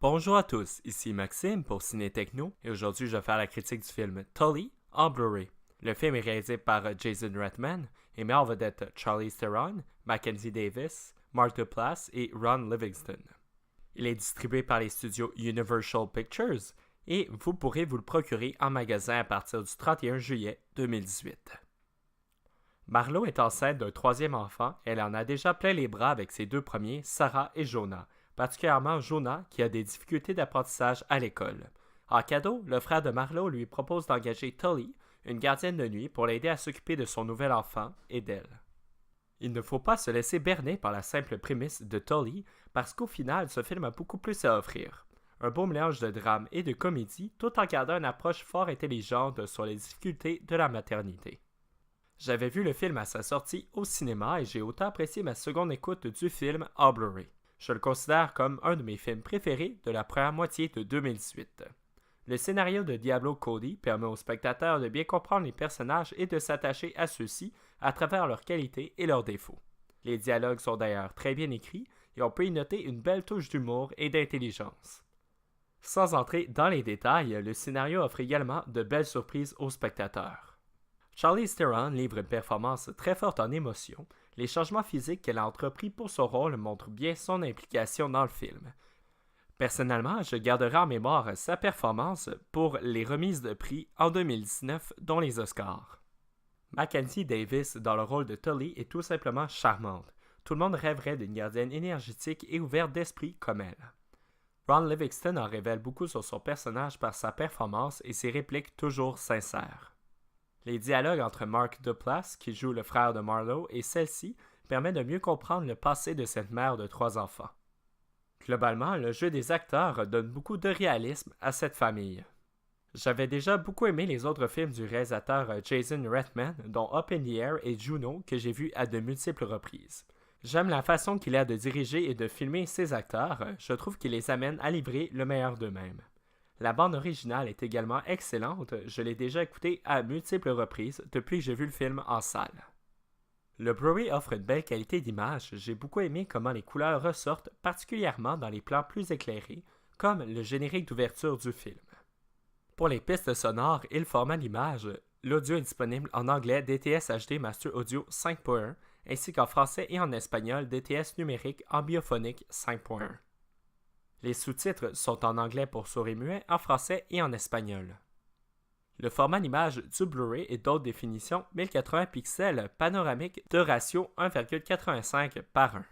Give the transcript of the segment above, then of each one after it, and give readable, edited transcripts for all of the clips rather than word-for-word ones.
Bonjour à tous, ici Maxime pour Ciné Techno et aujourd'hui je vais faire la critique du film Tully en Blu-ray. Le film est réalisé par Jason Reitman et met en vedette Charlize Theron, Mackenzie Davis, Mark Duplass et Ron Livingston. Il est distribué par les studios Universal Pictures et vous pourrez vous le procurer en magasin à partir du 31 juillet 2018. Marlo est enceinte d'un troisième enfant et elle en a déjà plein les bras avec ses deux premiers, Sarah et Jonah, particulièrement Jonah qui a des difficultés d'apprentissage à l'école. En cadeau, le frère de Marlo lui propose d'engager Tully, une gardienne de nuit, pour l'aider à s'occuper de son nouvel enfant et d'elle. Il ne faut pas se laisser berner par la simple prémisse de Tully parce qu'au final, ce film a beaucoup plus à offrir. Un beau mélange de drame et de comédie tout en gardant une approche fort intelligente sur les difficultés de la maternité. J'avais vu le film à sa sortie au cinéma et j'ai autant apprécié ma seconde écoute du film en Blu-ray. Je le considère comme un de mes films préférés de la première moitié de 2018. Le scénario de Diablo Cody permet aux spectateurs de bien comprendre les personnages et de s'attacher à ceux-ci à travers leurs qualités et leurs défauts. Les dialogues sont d'ailleurs très bien écrits et on peut y noter une belle touche d'humour et d'intelligence. Sans entrer dans les détails, le scénario offre également de belles surprises aux spectateurs. Charlize Theron livre une performance très forte en émotion. Les changements physiques qu'elle a entrepris pour son rôle montrent bien son implication dans le film. Personnellement, je garderai en mémoire sa performance pour les remises de prix en 2019, dont les Oscars. Mackenzie Davis dans le rôle de Tully est tout simplement charmante. Tout le monde rêverait d'une gardienne énergétique et ouverte d'esprit comme elle. Ron Livingston en révèle beaucoup sur son personnage par sa performance et ses répliques toujours sincères. Les dialogues entre Mark Duplass, qui joue le frère de Marlo, et celle-ci permettent de mieux comprendre le passé de cette mère de 3 enfants. Globalement, le jeu des acteurs donne beaucoup de réalisme à cette famille. J'avais déjà beaucoup aimé les autres films du réalisateur Jason Reitman, dont Up in the Air et Juno, que j'ai vus à de multiples reprises. J'aime la façon qu'il a de diriger et de filmer ses acteurs, je trouve qu'il les amène à livrer le meilleur d'eux-mêmes. La bande originale est également excellente, je l'ai déjà écoutée à multiples reprises depuis que j'ai vu le film en salle. Le Blu-ray offre une belle qualité d'image, j'ai beaucoup aimé comment les couleurs ressortent, particulièrement dans les plans plus éclairés, comme le générique d'ouverture du film. Pour les pistes sonores et le format d'image, l'audio est disponible en anglais DTS HD Master Audio 5.1, ainsi qu'en français et en espagnol DTS numérique ambiophonique 5.1. Les sous-titres sont en anglais pour sourds et muets, en français et en espagnol. Le format d'image du Blu-ray est d'autres définitions 1080 pixels panoramique de ratio 1,85 par 1.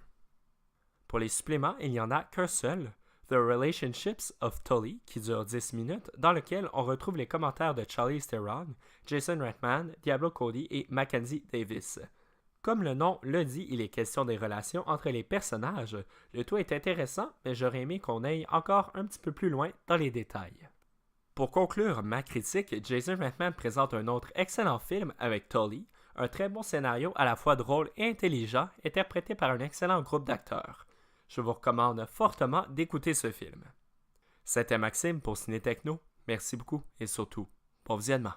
Pour les suppléments, il n'y en a qu'un seul, The Relationships of Tully, qui dure 10 minutes, dans lequel on retrouve les commentaires de Charlize Theron, Jason Reitman, Diablo Cody et Mackenzie Davis. Comme le nom le dit, il est question des relations entre les personnages. Le tout est intéressant, mais j'aurais aimé qu'on aille encore un petit peu plus loin dans les détails. Pour conclure ma critique, Jason Reitman présente un autre excellent film avec Tully, un très bon scénario à la fois drôle et intelligent, interprété par un excellent groupe d'acteurs. Je vous recommande fortement d'écouter ce film. C'était Maxime pour Ciné Techno. Merci beaucoup et surtout, bon visionnement.